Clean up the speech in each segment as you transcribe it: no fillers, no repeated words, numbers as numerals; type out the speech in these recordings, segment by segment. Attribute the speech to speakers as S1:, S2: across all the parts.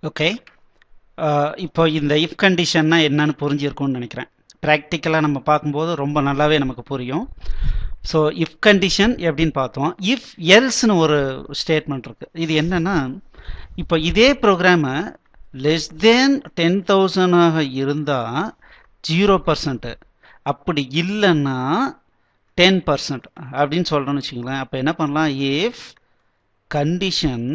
S1: Okay. இப்போ இந்த if கண்டிஷன்னா என்னன்னு புரிஞ்சிருக்கும்னு நினைக்கிறேன். ப்ராக்டிக்கலாக நம்ம பார்க்கும்போது ரொம்ப நல்லாவே நமக்கு புரியும். ஸோ இஃப் கண்டிஷன் எப்படின்னு பார்த்தோம். இஃப் எல்ஸ்னு ஒரு ஸ்டேட்மெண்ட் இருக்கு. இது என்னன்னா, இப்போ இதே ப்ரோக்ராமை லெஸ் தேன் 10,000 இருந்தால் 0%, அப்படி இல்லைன்னா 10% அப்படின்னு சொல்கிறோன்னு வச்சுக்கோங்களேன். அப்போ என்ன பண்ணலாம், இஃப் கண்டிஷன்,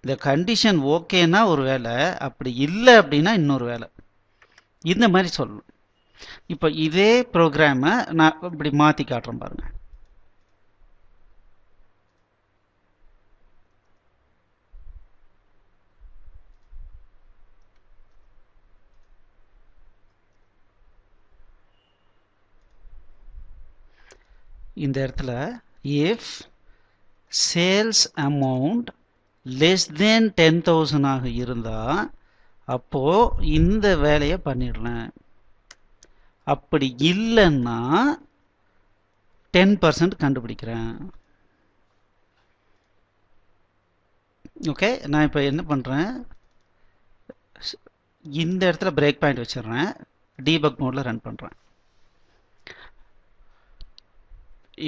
S1: இந்த கண்டிஷன் ஓகேனா ஒரு வேலை, அப்படி இல்லை அப்படின்னா இன்னொரு வேலை, இந்த மாதிரி சொல்லணும். இப்போ இதே ப்ரோக்ராமை நான் இப்படி மாற்றி காட்டுறேன் பாருங்க. இந்த இடத்துல if sales amount less than 10,000 இருந்தால் அப்போ இந்த வேலையை பண்ணிடலாம். அப்படி இல்லைன்னா 10% கண்டுபிடிக்கிறேன். ஓகே, நான் இப்போ என்ன பண்ணுறேன், இந்த இடத்துல பிரேக் பாயிண்ட் வச்சிடுறேன், டீபக் மோடில் ரன் பண்ணுறேன்.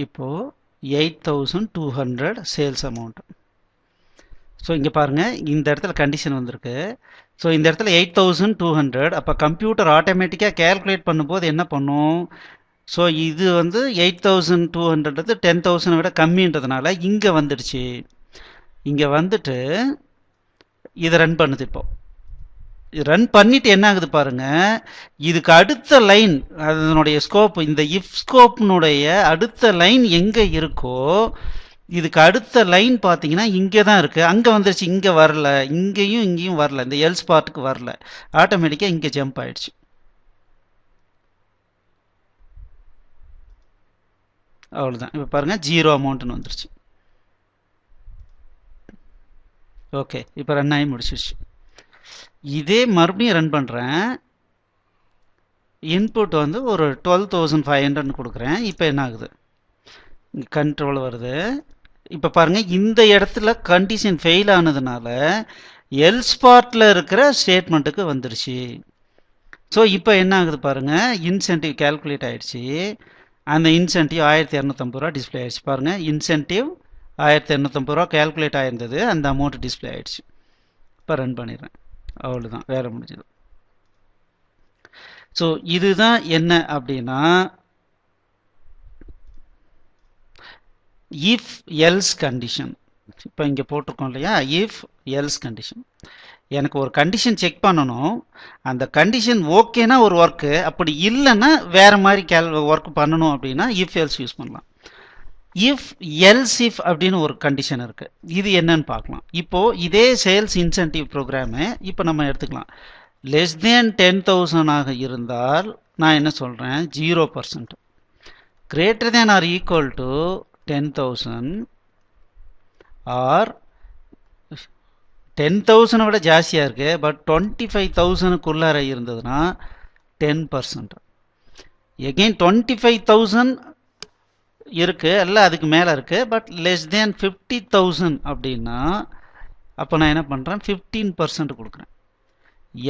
S1: இப்போது 8,200 சேல்ஸ் அமௌண்ட். ஸோ இங்கே பாருங்கள், இந்த இடத்துல கண்டிஷன் வந்திருக்கு. ஸோ இந்த இடத்துல 8,200. அப்போ கம்ப்யூட்டர் ஆட்டோமேட்டிக்காக கேல்குலேட் பண்ணும்போது என்ன பண்ணும், ஸோ இது வந்து 8,200 10,000 விட கம்மின்றதுனால இங்கே வந்துடுச்சு. இங்கே வந்துட்டு இதை ரன் பண்ணுது. இப்போ ரன் பண்ணிட்டு என்ன ஆகுது பாருங்க, இதுக்கு அடுத்த லைன், அதனுடைய ஸ்கோப், இந்த இஃப் ஸ்கோப்னுடைய அடுத்த லைன் எங்கே இருக்கோ இதுக்கு அடுத்த லைன் பார்த்தீங்கன்னா இங்கே தான் இருக்குது. அங்கே வந்துருச்சு, இங்கே வரல, இங்கேயும் வரல, இந்த எல்ஸ் பார்ட்டுக்கு வரல, ஆட்டோமேட்டிக்காக இங்கே ஜம்ப் ஆயிடுச்சு. அவ்வளோதான். இப்போ பாருங்கள் 0 அமௌண்ட்னு வந்துருச்சு. ஓகே, இப்போ ரன் ஆகி முடிச்சிருச்சு. இதே மறுபடியும் ரன் பண்ணுறேன். இன்புட் வந்து ஒரு 12,500 கொடுக்குறேன். இப்போ என்ன ஆகுது, கண்ட்ரோல் வருது. இப்போ பாருங்கள், இந்த இடத்துல கண்டிஷன் ஃபெயில் ஆனதுனால எல்ஸ் பார்ட்டில் இருக்கிற ஸ்டேட்மெண்ட்டுக்கு வந்துருச்சு. ஸோ இப்போ என்ன ஆகுது பாருங்கள், இன்சென்டிவ் கேல்குலேட் ஆகிடுச்சு. அந்த இன்சென்டிவ் 1,250 ரூபா டிஸ்பிளே ஆகிடுச்சு. பாருங்கள், இன்சென்டிவ் 1,250 ரூபா கேல்குலேட் ஆகிருந்தது, அந்த அமௌண்ட் டிஸ்பிளே ஆகிடுச்சு. இப்போ ரன் பண்ணிடுறேன். அவ்வளோதான், வேலை முடிஞ்சது. ஸோ இதுதான் என்ன அப்படின்னா இஃப் எல்ஸ் கண்டிஷன். இப்போ இங்கே போட்டிருக்கோம் இல்லையா, இஃப் எல்ஸ் கண்டிஷன். எனக்கு ஒரு கண்டிஷன் செக் பண்ணணும், அந்த கண்டிஷன் ஓகேனா ஒரு ஒர்க்கு, அப்படி இல்லைன்னா வேறு மாதிரி ஒர்க் பண்ணணும் அப்படின்னா இஃப் எல்ஸ் யூஸ் பண்ணலாம். இஃப் எல்ஸ் இஃப் அப்படின்னு ஒரு கண்டிஷன் இருக்குது. இது என்னன்னு பார்க்கலாம். இப்போது இதே சேல்ஸ் இன்சென்டிவ் ப்ரோக்ராமு இப்போ நம்ம எடுத்துக்கலாம். லெஸ் தேன் 10,000 இருந்தால் நான் என்ன சொல்கிறேன், 0%. Greater than or equal to 10,000 or 10,000 விட ஜாஸ்தியாக இருக்குது, பட் 25,000க்குள்ளார இருந்ததுன்னா 10%. எகெயின் 25,000 இருக்குது, இல்லை அதுக்கு மேலே இருக்குது, பட் லெஸ் தேன் 50,000 அப்படின்னா அப்போ நான் என்ன பண்ணுறேன், 15% கொடுக்குறேன்.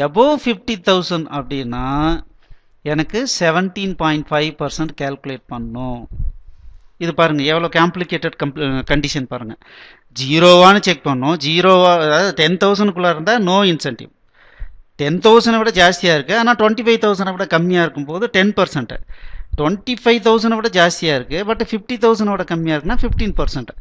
S1: எபோவ் 50,000 அப்படின்னா எனக்கு 17.5% கேல்குலேட் பண்ணும். இது பாருங்கள் எவ்வளோ காம்ப்ளிகேட்டட் கண்டிஷன் பாருங்கள். ஜீரோவானு செக் பண்ணோம், ஜீரோவா, அதாவது 10,000க்குள்ளே இருந்தால் நோ இன்சென்டிவ். 10,000 விட ஜாஸ்தியாக இருக்குது, ஆனால் 25,000 விட கம்மியாக இருக்கும்போது 10%. 25,000 விட ஜாஸ்தியாக இருக்குது, பட் 50,000 விட கம்மியாக இருக்குன்னா 15%.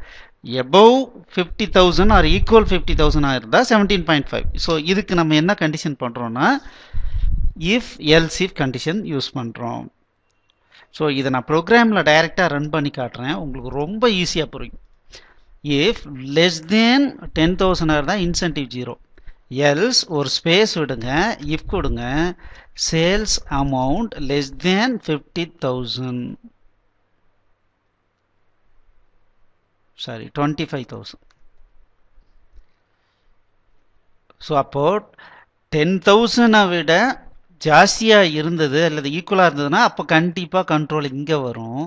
S1: எபோவ் 50,000 ஆர் ஈக்குவல் 50,000 இருந்தால் 17.5. ஸோ இதுக்கு நம்ம என்ன கண்டிஷன் பண்ணுறோன்னா if else if condition use பண்ணுறோம். ஸோ இதை நான் ப்ரோக்ராமில் டைரெக்டாக ரன் பண்ணி காட்டுறேன், உங்களுக்கு ரொம்ப ஈஸியாக புரியும். இஃப் லெஸ் தேன் 10,000 இருந்தால் இன்சென்டிவ் 0, எல்ஸ் ஒரு ஸ்பேஸ் விடுங்க, இஃப் கொடுங்க, sales amount less than 50,000, sorry 25,000. So அப்போ 10,000 விட ஜாஸ்தியாக இருந்தது அல்லது ஈக்குவலாக இருந்ததுன்னா அப்போ கண்டிப்பாக கண்ட்ரோல் இங்கே வரும்,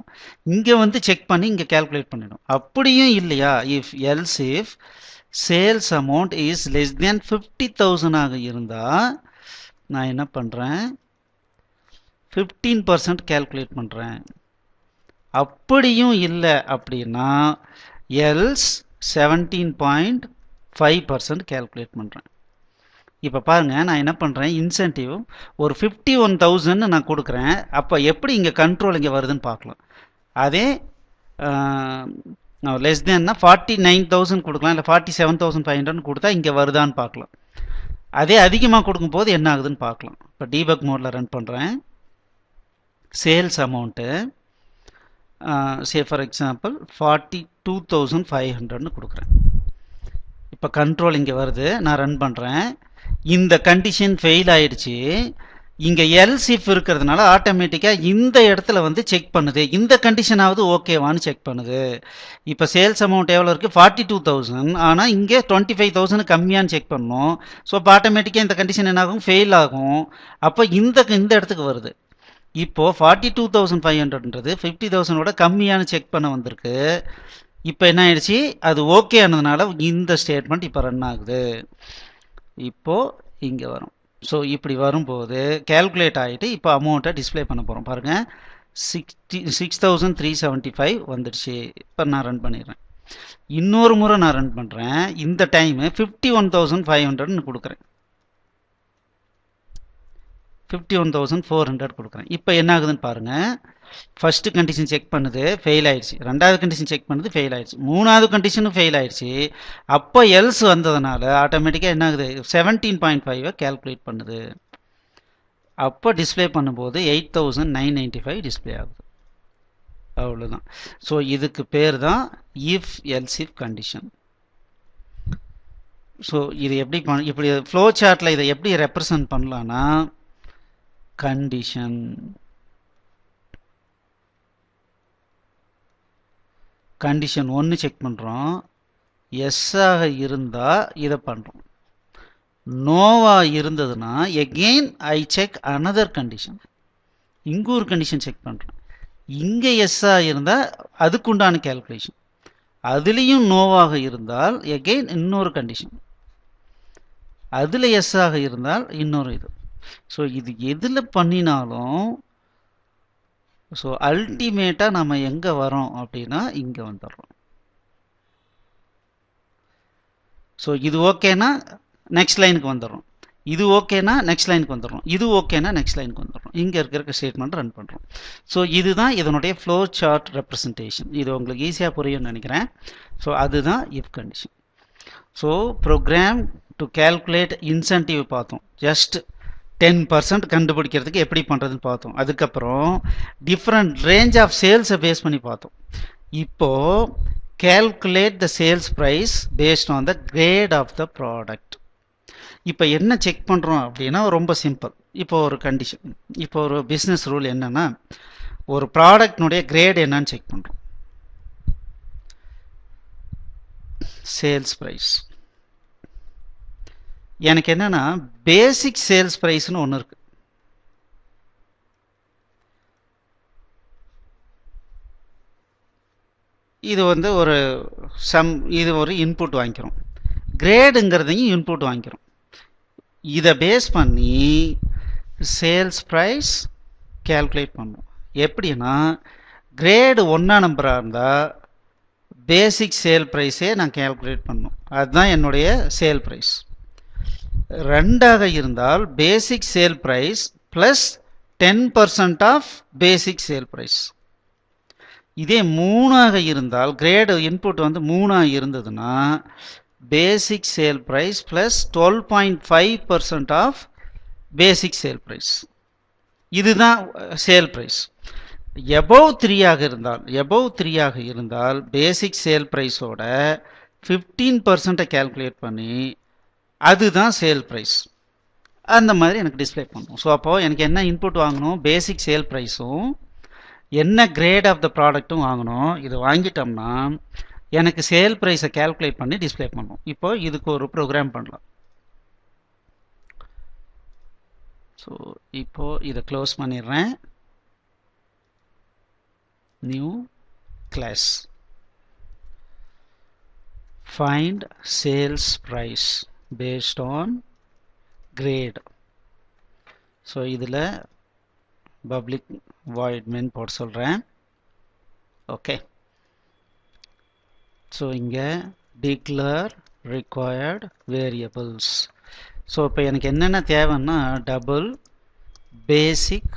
S1: இங்கே வந்து செக் பண்ணி இங்கே கேல்குலேட் பண்ணிடும். அப்படியும் இல்லையா, if else if sales amount is less than 50,000 ஆக இருந்தால் நான் என்ன பண்ணுறேன், 15% கேல்குலேட் பண்ணுறேன். அப்படியும் இல்லை அப்படின்னா எல்ஸ் 17.5% கேல்குலேட் பண்ணுறேன். இப்போ பாருங்கள், நான் என்ன பண்ணுறேன், இன்சென்டிவ் ஒரு 51,000 நான் கொடுக்குறேன். அப்போ எப்படி இங்கே கண்ட்ரோல் இங்கே வருதுன்னு பார்க்கலாம். அதே லெஸ் தேன்னா 49,000 கொடுக்கலாம், இல்லை 47,500 கொடுத்தா இங்கே வருதான்னு பார்க்கலாம். அதே அதிகமாக கொடுக்கும்போது என்ன ஆகுதுன்னு பார்க்கலாம். இப்போ டீபக் மோடில் ரன் பண்ணுறேன். Sales amount say for example 42,500 கொடுக்குறேன். இப்போ கண்ட்ரோல் இங்கே வருது, நான் ரன் பண்ணுறேன். இந்த கண்டிஷன் ஃபெயில் ஆயிடுச்சு. இங்கே எல்ஸ் இஃப் இருக்கிறதுனால ஆட்டோமேட்டிக்காக இந்த இடத்துல வந்து செக் பண்ணுது, இந்த கண்டிஷனாவது ஓகேவான்னு செக் பண்ணுது. இப்போ சேல்ஸ் அமௌண்ட் எவ்வளோ இருக்குது, 42,000. ஆனால் இங்கே 25,000 கம்மியான்னு செக் பண்ணணும். ஸோ இப்போ ஆட்டோமேட்டிக்காக இந்த கண்டிஷன் என்ன ஆகும், ஃபெயில் ஆகும். அப்போ இந்த இடத்துக்கு வருது. இப்போது 42,500ன்றது 50,000ஓட கம்மியானு செக் பண்ண வந்திருக்கு. இப்போ என்ன ஆயிடுச்சு, அது ஓகே ஆனதுனால இந்த ஸ்டேட்மெண்ட் இப்போ ரன் ஆகுது. இப்போது இங்கே வரும். ஸோ இப்படி வரும்போது கேல்குலேட் ஆகிட்டு இப்போ அமௌண்ட்டை டிஸ்பிளே பண்ண போகிறோம். பாருங்கள், 6,375 வந்துடுச்சு. இப்போ நான் ரன் பண்ணிடுறேன். இன்னொரு முறை நான் ரன் பண்ணுறேன். இந்த டைமு 51,500 கொடுக்குறேன், 51,400 கொடுக்குறேன். இப்போ என்ன ஆகுதுன்னு பாருங்கள். ஃபர்ஸ்ட் கண்டிஷன் செக் பண்ணுது, ஃபெயில் ஆயிடுச்சு. ரெண்டாவது கண்டிஷன் செக் பண்ணுது, ஃபெயில் ஆயிடுச்சு. மூணாவது கண்டிஷனும் ஃபெயில் ஆயிடுச்சு. அப்போ எல்ஸ் வந்ததுனால ஆட்டோமேட்டிக்காக என்ன ஆகுது, 17.5 கேல்குலேட் பண்ணுது. அப்போ டிஸ்பிளே பண்ணும்போது 8,995 டிஸ்பிளே ஆகுது. அவ்வளோதான். ஸோ இதுக்கு பேர் தான் if else if condition. So இது எப்படி இப்படி ஃப்ளோ சார்ட்டில் இதை எப்படி ரெப்ரசன்ட் பண்ணலான்னா, கண்டிஷன் கண்டிஷன் 1 செக் பண்ணுறோம். எஸ்ஸாக இருந்தால் இதை பண்ணுறோம். நோவாக இருந்ததுன்னா again I check another condition. இங்கே ஒரு கண்டிஷன் செக் பண்ணுறேன். இங்கே எஸ்ஸாக இருந்தால் அதுக்குண்டான கேல்குலேஷன். அதுலேயும் நோவாக இருந்தால் எகெயின் இன்னொரு கண்டிஷன். அதில் எஸ்ஸாக இருந்தால் இன்னொரு இது. ஸோ இது எதில் பண்ணினாலும் ஸோ அல்டிமேட்டாக நம்ம எங்கே வரோம் அப்படின்னா இங்கே வந்துடுறோம். ஸோ இது ஓகேனா நெக்ஸ்ட் லைனுக்கு வந்துடுறோம், இது ஓகேனா நெக்ஸ்ட் லைனுக்கு வந்துடுறோம், இது ஓகேனா நெக்ஸ்ட் லைனுக்கு வந்துடுறோம். இங்கே இருக்கிற ஸ்டேட்மெண்ட் ரன் பண்ணுறோம். ஸோ இதுதான் இதனுடைய ஃப்ளோ சார்ட் ரெப்ரசன்டேஷன். இது உங்களுக்கு ஈஸியாக புரியும்னு நினைக்கிறேன். ஸோ அதுதான் if condition. So program to calculate incentive பார்த்தோம். ஜஸ்ட் 10% கண்டுபிடிக்கிறதுக்கு எப்படி பண்ணுறதுன்னு பார்த்தோம். அதுக்கப்புறம் டிஃப்ரெண்ட் ரேஞ்ச் ஆஃப் சேல்ஸை பேஸ் பண்ணி பார்த்தோம். இப்போது calculate the sales price based on the grade of the product. இப்போ என்ன செக் பண்ணுறோம் அப்படின்னா ரொம்ப சிம்பிள். இப்போ ஒரு கண்டிஷன், இப்போ ஒரு பிஸ்னஸ் ரூல் என்னன்னா, ஒரு ப்ராடக்ட்னுடைய கிரேட் என்னன்னு செக் பண்ணுறோம். சேல்ஸ் ப்ரைஸ் எனக்கு என்னன்னா பேசிக் சேல்ஸ் ப்ரைஸ்னு ஒன்று இருக்கு. இது வந்து ஒரு இது ஒரு இன்புட் வாங்கிக்கிறோம். கிரேடுங்கிறதையும் இன்புட் வாங்கிக்கிறோம். இதை பேஸ் பண்ணி சேல்ஸ் ப்ரைஸ் கேல்குலேட் பண்ணுவோம். எப்படின்னா கிரேடு 1 நம்பராக இருந்தால் பேசிக் சேல் ப்ரைஸே நான் கேல்குலேட் பண்ணணும். அதுதான் என்னுடைய சேல் ப்ரைஸ். 2ஆக இருந்தால் basic sale price plus 10% off basic sale price. இதே 3ஆக இருந்தால் கிரேடு இன்புட் வந்து 3ஆக இருந்ததுன்னா basic sale price plus 12.5% off basic sale price. இதுதான் சேல் ப்ரைஸ். எபவ் 3ஆக இருந்தால் பேசிக் சேல் ப்ரைஸோட 15% கேல்குலேட் பண்ணி அதுதான் சேல் ப்ரைஸ். அந்த மாதிரி எனக்கு டிஸ்பிளே பண்ணும். ஸோ அப்போது எனக்கு என்ன இன்புட் வாங்கணும், பேசிக் சேல் ப்ரைஸும் என்ன கிரேட் ஆஃப் த ப்ராடக்ட்டும் வாங்கணும். இது வாங்கிட்டோம்னா எனக்கு சேல் ப்ரைஸை கேல்குலேட் பண்ணி டிஸ்பிளே பண்ணும். இப்போ இதுக்கு ஒரு ப்ரோக்ராம் பண்ணலாம். ஸோ இப்போது இதை க்ளோஸ் பண்ணிடுறேன். New class find sales price based on grade. So இதில் பப்ளிக் void main போட சொல்கிறேன். ஓகே, ஸோ இங்கே declare required variables. ஸோ இப்போ எனக்கு என்னென்ன தேவைன்னா டபுள் பேசிக்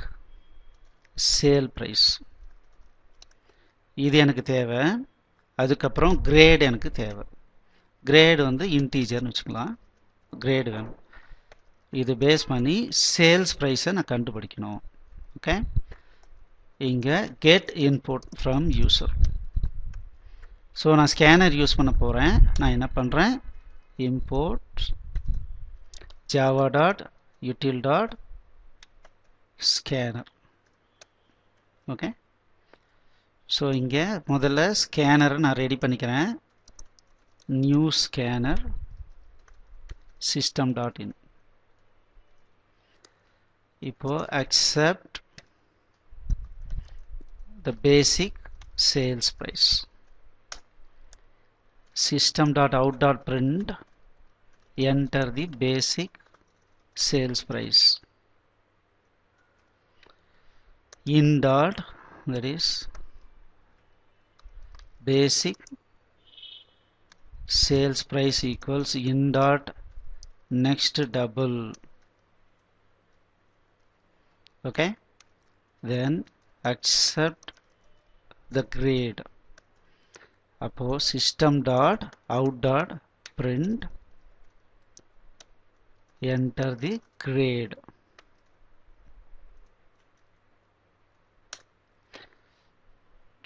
S1: சேல் ப்ரைஸ் இது எனக்கு தேவை. அதுக்கப்புறம் கிரேட் எனக்கு தேவை. கிரேடு வந்து இன்டீஜர்னு வச்சுக்கலாம். கிரேடு வேணும். இது பேஸ் பண்ணி சேல்ஸ் ப்ரைஸை நான் கண்டுபிடிக்கணும். ஓகே, இங்கே get input from user. So நான் ஸ்கேனர் யூஸ் பண்ண போகிறேன். நான் என்ன பண்ணுறேன், import Java dot யூட்டில் dot scanner. Okay, so இங்கே முதல்ல ஸ்கேனரை நான் ரெடி பண்ணிக்கிறேன். New scanner system dot in. இப்போ accept the basic sales price. System.out.print enter the basic sales price. In dot, that is basic sales price equals in dot next double. Okay, then accept the grade. அப்போ system dot out dot print enter the grade.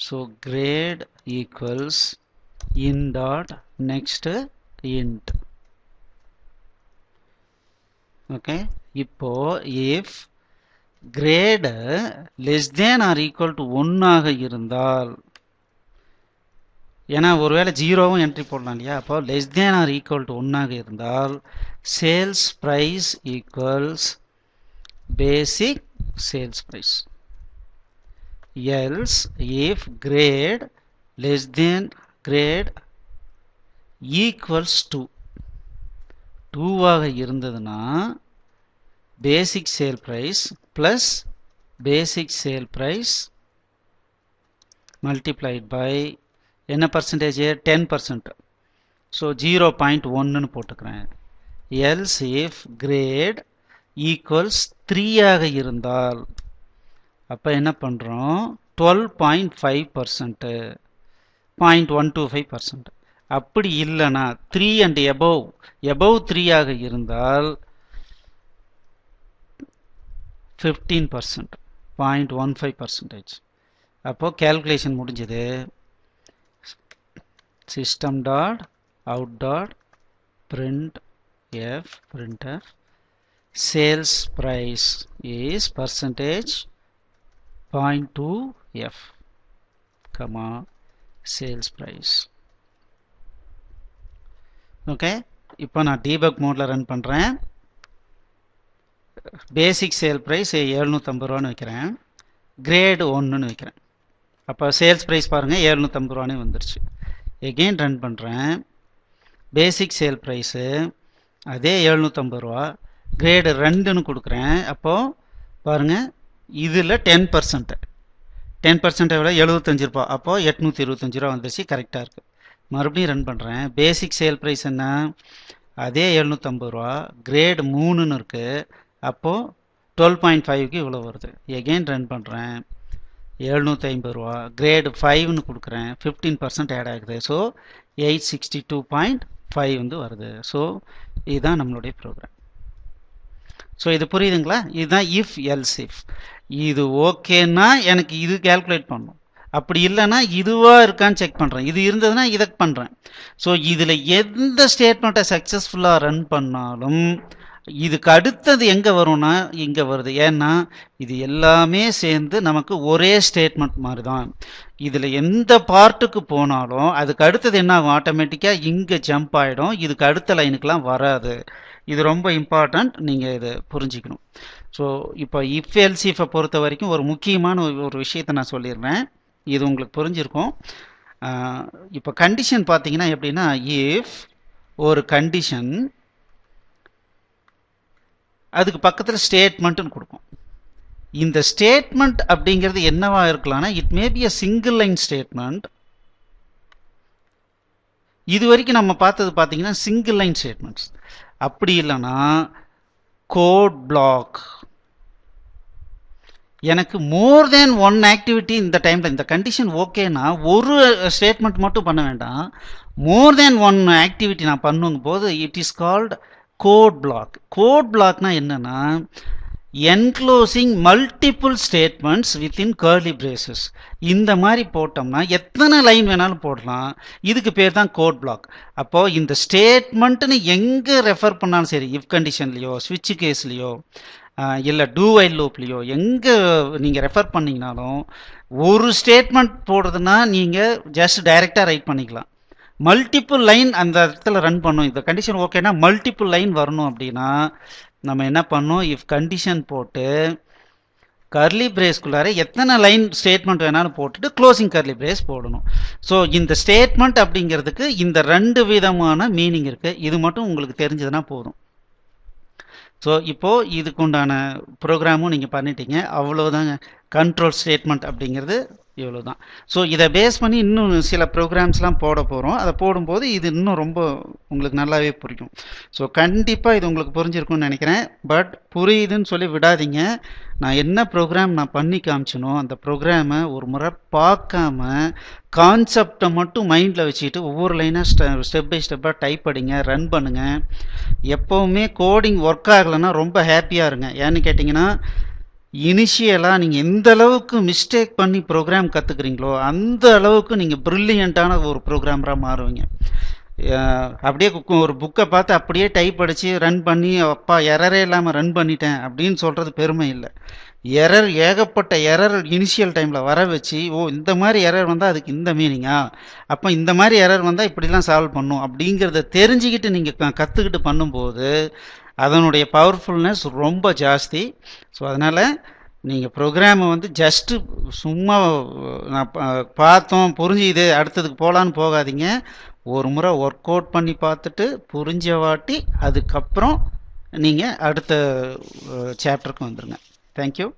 S1: So grade equals in dot next int. Okay, இப்போ if grade less than or equal to 1 ஆக இருந்தால், ஏன்னா ஒருவேளை ஜீரோவும் entry போடலாம் இல்லையா, அப்போ less than or equal to 1 ஆக இருந்தால் sales price equals basic sales price. Else if grade less than grade equals to 2 ஆக இருந்ததுன்னா basic sale price plus basic sale price multiplied by என்ன percentage 10%. so 0.1 போட்டுக்கிறேன். else if grade equals 3 ஆக இருந்தால் அப்ப என்ன பண்றோம் 12.5% 0.125%. அப்படி இல்லைனா 3 and above 3 ஆக இருந்தால் 15% 0.15%. அப்போ calculation முடிஞ்சது. system dot out dot print f printf sales price is percentage 0.2f comma sales price. Okay, இப்போ நான் debug மோட்ல ரன் பண்றேன். பேசிக் சேல் ப்ரைஸ் 750 ரூபான்னு வைக்கிறேன். கிரேடு 1ன்னு வைக்கிறேன். அப்போ சேல்ஸ் ப்ரைஸ் பாருங்கள் 750 ரூபானே வந்துருச்சு. எகெயின் ரன் பண்ணுறேன். பேசிக் சேல் ப்ரைஸு அதே 750 ரூபா, கிரேடு 2ன்னு கொடுக்குறேன். அப்போது பாருங்கள் இதில் 10% எவ்வளோ 75 ரூபா. அப்போது 825 ரூபா வந்துருச்சு. கரெக்டாக இருக்குது. மறுபடியும் ரன் பண்ணுறேன். பேசிக் சேல் ப்ரைஸ் என்ன அதே 750 ரூபா, கிரேடு 3ன்னு இருக்குது. அப்போது 12.5க்கு இவ்வளோ வருது. எகெயின் ரன் பண்ணுறேன். 750 ரூபா, கிரேடு 5ன்னு கொடுக்குறேன். 15% ஆட் ஆகுது. ஸோ 862.5 வந்து வருது. ஸோ இதுதான் நம்மளுடைய ப்ரோக்ராம். ஸோ இது புரியுதுங்களா? இதுதான் இஃப் எல்ஸ் இஃப். இது ஓகேன்னா எனக்கு இது கேல்குலேட் பண்ணும். அப்படி இல்லைன்னா இதுவாக இருக்கான்னு செக் பண்ணுறேன். இது இருந்ததுன்னா இதை பண்ணுறேன். ஸோ இதில் எந்த ஸ்டேட்மெண்ட்டை சக்ஸஸ்ஃபுல்லாக ரன் பண்ணாலும் இதுக்கு அடுத்தது எங்கே வரும்னா இங்கே வருது. ஏன்னா இது எல்லாமே சேர்ந்து நமக்கு ஒரே ஸ்டேட்மெண்ட் மாதிரி தான். இதில் எந்த பார்ட்டுக்கு போனாலும் அதுக்கு அடுத்தது என்ன ஆகும், ஆட்டோமேட்டிக்காக இங்கே ஜம்ப் ஆகிடும். இதுக்கு அடுத்த லைனுக்கெலாம் வராது. இது ரொம்ப இம்பார்ட்டண்ட், நீங்கள் இதை புரிஞ்சுக்கணும். ஸோ இப்போ இஃப் எல்ஸ் இஃபை பொறுத்த வரைக்கும் ஒரு முக்கியமான ஒரு விஷயத்தை நான் சொல்லிடுறேன். இது உங்களுக்கு புரிஞ்சிருக்கும். இப்போ கண்டிஷன் பார்த்தீங்கன்னா எப்படின்னா, இஃப் ஒரு கண்டிஷன் அதுக்கு பக்கத்தில் ஸ்டேட்மெண்ட்னு கொடுக்கும். இந்த ஸ்டேட்மெண்ட் அப்படிங்கிறது என்னவா இருக்கலாம்னா, it may be a single line statement. இது வரைக்கும் நம்ம பார்த்தது பார்த்தீங்கன்னா சிங்கிள் லைன் ஸ்டேட்மெண்ட்ஸ். அப்படி இல்லைன்னா கோட் பிளாக். எனக்கு மோர் தேன் ஒன் ஆக்டிவிட்டி இந்த டைமில், இந்த கண்டிஷன் ஓகேனா ஒரு ஸ்டேட்மெண்ட் மட்டும் பண்ண வேண்டாம், மோர் தேன் ஒன் ஆக்டிவிட்டி நான் பண்ணுங்க போது it is called code block. Code பிளாக்னா என்னன்னா, enclosing multiple statements within curly braces. இந்த மாதிரி போட்டோம்னா எத்தனை லைன் வேணாலும் போடலாம். இதுக்கு பேர் தான் கோட் பிளாக். அப்போ இந்த ஸ்டேட்மெண்ட்னு எங்கே ரெஃபர் பண்ணாலும் சரி, இஃப் கண்டிஷன்லையோ ஸ்விட்ச் கேஸ்லையோ இல்லை டூ வைல் லூப்லையோ எங்கே நீங்கள் ரெஃபர் பண்ணிங்கனாலும் ஒரு ஸ்டேட்மெண்ட் போடுறதுன்னா நீங்கள் ஜஸ்ட் டைரெக்டாக ரைட் பண்ணிக்கலாம். மல்டிபிள் லைன் அந்த இடத்துல ரன் பண்ணும். இந்த கண்டிஷன் ஓகேனா மல்டிபிள் லைன் வரணும் அப்படின்னா நம்ம என்ன பண்ணோம், இஃப் கண்டிஷன் போட்டு கர்லி பிரேஸ்குள்ளார எத்தனை லைன் ஸ்டேட்மெண்ட் வேணாலும் போட்டுட்டு க்ளோசிங் கர்லி பிரேஸ் போடணும். ஸோ இந்த ஸ்டேட்மெண்ட் அப்படிங்கிறதுக்கு இந்த ரெண்டு விதமான மீனிங் இருக்குது. இது மட்டும் உங்களுக்கு தெரிஞ்சதுன்னா போதும். ஸோ இப்போது இதுக்கு உண்டான ப்ரோக்ராமும் நீங்கள் பண்ணிட்டீங்க. அவ்வளோதாங்க. கண்ட்ரோல் ஸ்டேட்மெண்ட் அப்படிங்கிறது இவ்வளோ தான். ஸோ இதை பேஸ் பண்ணி இன்னும் சில ப்ரோக்ராம்ஸ்லாம் போட போகிறோம். அதை போடும்போது இது இன்னும் ரொம்ப உங்களுக்கு நல்லாவே புரியும். ஸோ கண்டிப்பாக இது உங்களுக்கு புரிஞ்சிருக்கும்னு நினைக்கிறேன். பட் புரியுதுன்னு சொல்லி விடாதீங்க. நான் என்ன ப்ரோக்ராம் நான் பண்ணி காமிச்சனோ அந்த ப்ரோக்ராமை ஒரு முறை பார்க்காம கான்செப்டை மட்டும் மைண்டில் வச்சுக்கிட்டு ஒவ்வொரு லைனாக ஸ்டெப் பை ஸ்டெப்பாக டைப் படிங்க, ரன் பண்ணுங்கள். எப்போவுமே கோடிங் ஒர்க் ஆகலைன்னா ரொம்ப ஹாப்பியாக இருங்க. ஏன்னு கேட்டிங்கன்னா, இனிஷியலாக நீங்கள் எந்த அளவுக்கு மிஸ்டேக் பண்ணி ப்ரோக்ராம் கற்றுக்குறீங்களோ அந்த அளவுக்கு நீங்கள் ப்ரில்லியண்ட்டான ஒரு ப்ரோக்ராமராக மாறுவீங்க. அப்படியே ஒரு புக்கை பார்த்து அப்படியே டைப் அடித்து ரன் பண்ணி அப்பா எரரே இல்லாமல் ரன் பண்ணிட்டேன் அப்படின்னு சொல்கிறது பெருமை இல்லை. எரர், ஏகப்பட்ட எரர் இனிஷியல் டைமில் வர வச்சு, ஓ இந்த மாதிரி எரர் வந்தால் அதுக்கு இந்த மீனிங்கா, அப்போ இந்த மாதிரி எரர் வந்தால் இப்படிலாம் சால்வ் பண்ணும் அப்படிங்கிறத தெரிஞ்சுக்கிட்டு நீங்கள் கற்றுக்கிட்டு பண்ணும்போது அதனுடைய பவர்ஃபுல்னஸ் ரொம்ப ஜாஸ்தி. ஸோ அதனால் நீங்கள் ப்ரோக்ராமை வந்து ஜஸ்ட்டு சும்மா நான் பார்த்தோம் புரிஞ்சுது அடுத்ததுக்கு போகலான்னு போகாதீங்க. ஒரு முறை ஒர்க் அவுட் பண்ணி பார்த்துட்டு புரிஞ்ச வாட்டி அதுக்கப்புறம் நீங்கள் அடுத்த சாப்டருக்கு வந்துடுங்க. தேங்க்யூ.